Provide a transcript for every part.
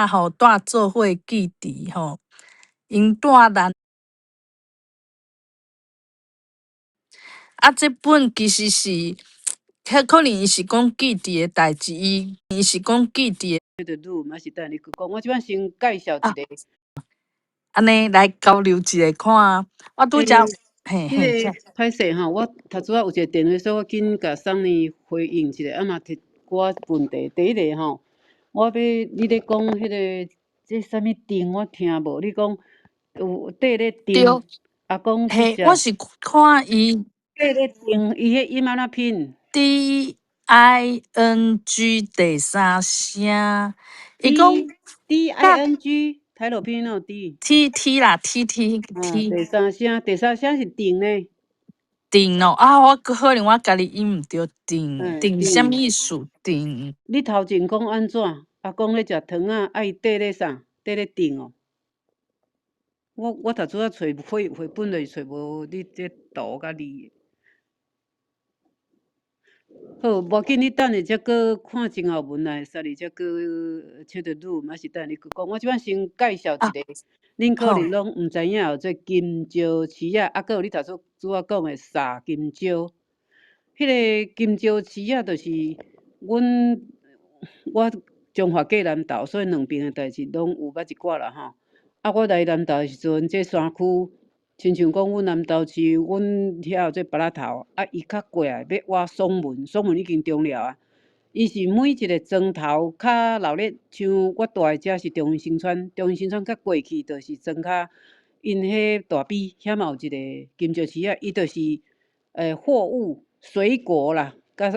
吼住做伙记忆吼，因住咱这本其实是，可能伊是讲记忆的代志，伊是讲记忆的。迄个女，嘛是等你去讲。我即摆先介绍一个。安尼来交流一下看，我拄则嘿迄嘿，个歹势吼，我头拄仔有一个电话说，我紧甲送你回应一下，嘛摕我问题。第一个吼，我要你咧讲迄个这啥物定，我听无。你讲有缀咧定，阿公去嘿，食。我是看伊缀咧定，伊迄音安怎拼？DING 第三声，伊讲？DING，台落拼哦 D。TT 啦，TT 第三声是定呢。定咯我可能我家己音毋对，定什么意思？定。你头前讲安怎？阿公咧食糖仔，爱缀咧啥？缀咧定哦。我头拄仔找绘本就是找无你这图甲字。好，无紧，你等下则搁看前后文来，使你则搁找着女，还是等你去讲。我即摆先介绍一个，恁可能拢毋知影有做金蕉翅仔，搁有你头拄仔讲的沙金蕉。迄个金蕉翅仔就是我中华过南投，所以两边的代志拢有捌一寡啦吼。我来南投的时阵，这山区，亲像讲阮南投市，阮遐有做巴拉头，伊较过来要挖爽文，爽文已经中了啊。伊是每一个庄头较闹热，像我住的遮是中原新村，中原新村较过去就是庄较因迄大边，遐嘛有一个金蕉市啊，伊就是货物、水果啦，甲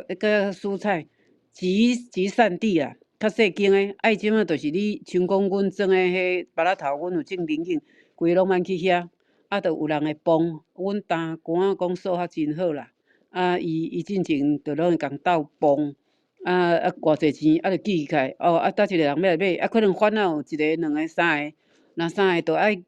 蔬菜集散地啦。较细间诶，即仔就是你像讲阮庄诶迄巴拉头，阮有种林荫，规拢满去遐，著有人会帮。阮担官仔讲数学真好啦，伊进前著拢会共斗帮。偌济钱，著记起来。倒一个人要来买，可能反仔有一个、两个、三个，若三个著爱个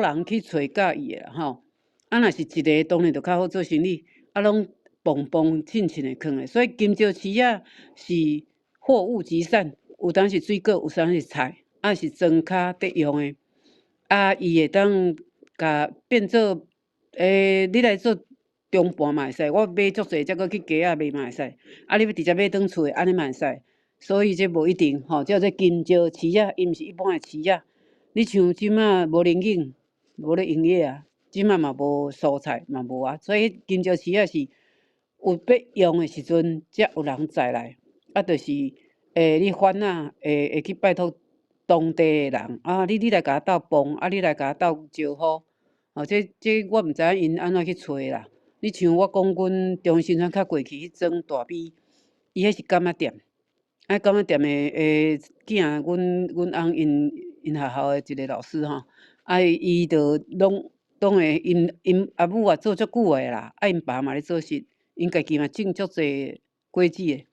人去找佮意诶啦吼。若是一个，当然著较好做生意，拢帮称诶囥诶。所以金蕉翅仔是货物集散，有当是水果，有当是菜，是装较得用诶。伊会当甲变做你来做中盘嘛会使，我买足济，则搁去街仔卖嘛会使。你要直接买转厝诶，安尼嘛会使。所以这无一定吼，叫做金蕉翅仔，伊毋是一般诶翅仔。你像即马无人影，无咧营业啊，即马嘛无蔬菜嘛无啊，所以金蕉翅仔是有要用诶时阵，才有人载来。就是你反仔会去拜托当地诶人你来甲我斗帮，你来甲我斗招呼。这我毋知影因安怎去找啦。你像我讲，阮中原新村较过去迄庄大边，伊迄是柑仔店。柑仔店诶囝，阮翁因学校诶一个老师吼，伊著拢会因阿母也做足久诶啦，因爸嘛咧做事，因家己嘛种足济果子诶，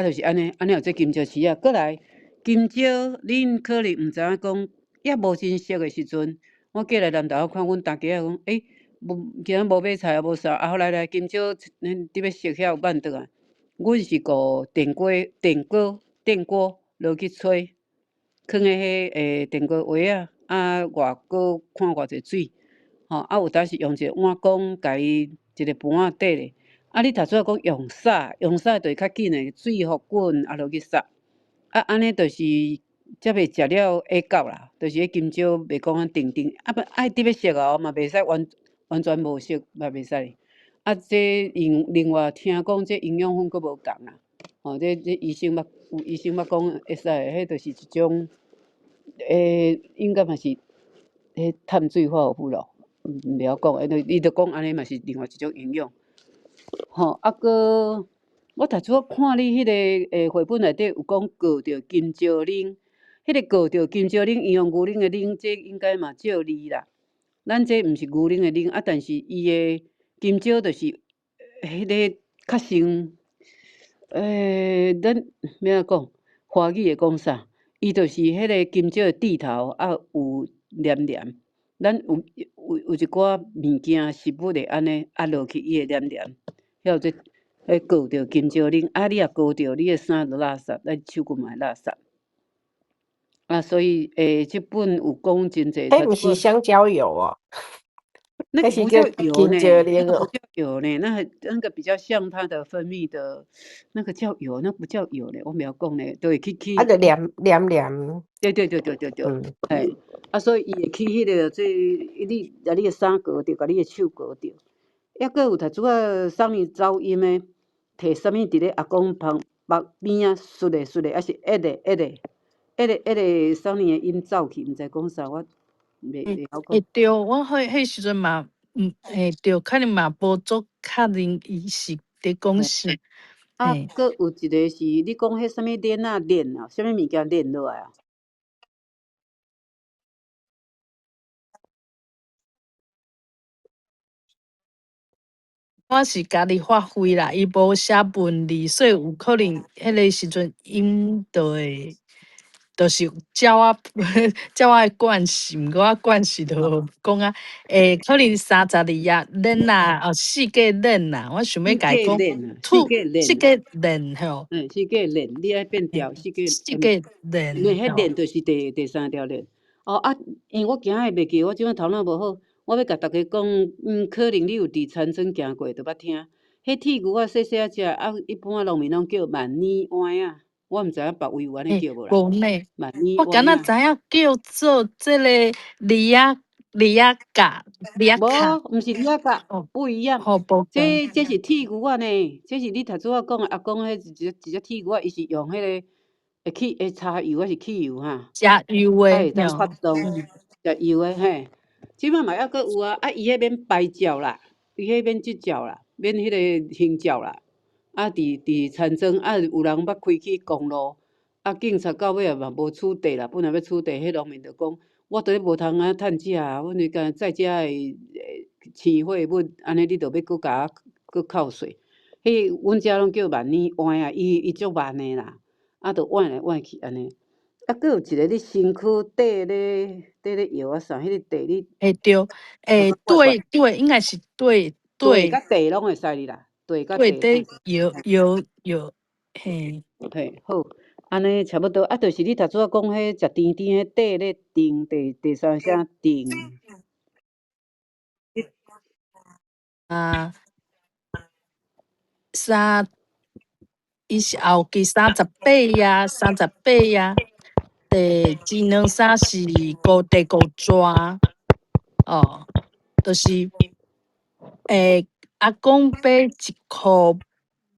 就是安尼有这金蕉翅仔。过来金蕉，恁可能毋知影讲，也无真熟诶时阵，我过来南投看阮大家讲，今仔无买菜无啥，来金蕉，你要熟遐有办倒啊？阮是顾电锅落去吹，放诶迄电锅锅仔，外搁看偌济水，有当时用一个碗公，甲伊一个盘仔缀咧。你头拄仔讲用扫就是较紧诶，水互滚落去扫。安尼就是才袂食了下到啦，就是迄金蕉袂讲啊定，爱得要熟哦，嘛袂使完全无熟嘛袂使。这另外听讲这营养分佫无共啦。这医生捌讲会使，迄就是一种应该嘛是碳水化合物咯，毋晓讲，伊著讲安尼嘛是另外一种营养。搁我头拄仔看你迄个绘本内底有讲过着金蕉奶，迄个过着金蕉奶，伊用牛奶的奶，这应该嘛少字啦。咱这毋是牛奶的奶，但是伊的金蕉就是迄个较像咱要安怎讲？华语会讲啥？伊就是迄个金蕉的蒂头有黏黏，咱有一寡物件食物会安尼落去，伊会黏黏，晓得搞着金蕉奶，啊，你若搞着，你诶衫就垃圾，咱手骨嘛会垃圾。啊，所以即本有讲真济，迄他这个毋是香蕉油哦，那个不迄是叫叫油呢，金蕉奶哦。那个不叫油呢，那个比较像它的分泌的，那个叫油，那不叫油呢，我没有讲呢，都会去啊，就黏。对，嗯，嘿，啊，所以伊会去迄个你甲你诶衫割着，甲你诶手割着，抑佫有读拄仔送伊走音诶，摕啥物伫咧阿公旁目边啊，缩咧，还是送伊诶音走去，毋知讲啥，我袂晓讲。对，我迄时阵嘛，对，可能嘛无做确认伊是伫讲啥。啊，佫有一个是你讲迄啥物链啊，啥物物件链落来啊？我是家己发挥啦，伊无写文字，所以有可能迄个时阵因就是鸟仔鸟仔的惯性，毋过我惯势就讲啊，可能32啊，练啦，4个练啦，我想要四甲伊讲，个链啊，四兔个链，四个练吼，四个链，你爱变调四个，四个练迄吼，链就是第三条链。哦啊，因为我行会袂记，我即摆头脑无好，我要甲逐个讲，可能你有伫田村行过，着捌听。迄铁牛仔细细仔只，啊，一般啊农民拢叫万年湾啊，我毋知影别位有安尼叫无啦。无呢，万年我敢湾啊。若知影叫做即个李亚甲，无，毋是李仔甲，哦，不一样。好无共。这是铁牛仔呢，这是你头拄仔讲的阿公迄一只铁牛仔，伊是用迄个会柴油还是汽油哈？食油啊，的会当发吼，动，食油的嘿。即摆嘛还佫有啊，啊伊迄免排照啦，伊迄免即照啦，免迄个行照啦。啊，伫田庄啊，有人捌开去公路，啊，警察到尾也嘛无处地啦，本来要处地，迄农民就讲，我都无通啊趁食啊，阮是干在遮的生活物，安尼你着要佫甲我佫扣税。迄阮遮拢叫万年换啊，伊足慢的啦，啊，着换来换去安尼。啊，佫有一个你身躯缀咧药啊啥，迄个地你对，着怪怪，应该是地甲地拢会使哩啦，地甲地拢会底使。摇，嘿，嘿，好，安尼差不多。啊，着是你头拄仔讲迄食甜甜迄底咧定第三声定，啊，三，伊是后期38啊，技能衫是第5抓，哦，就是阿公买1箍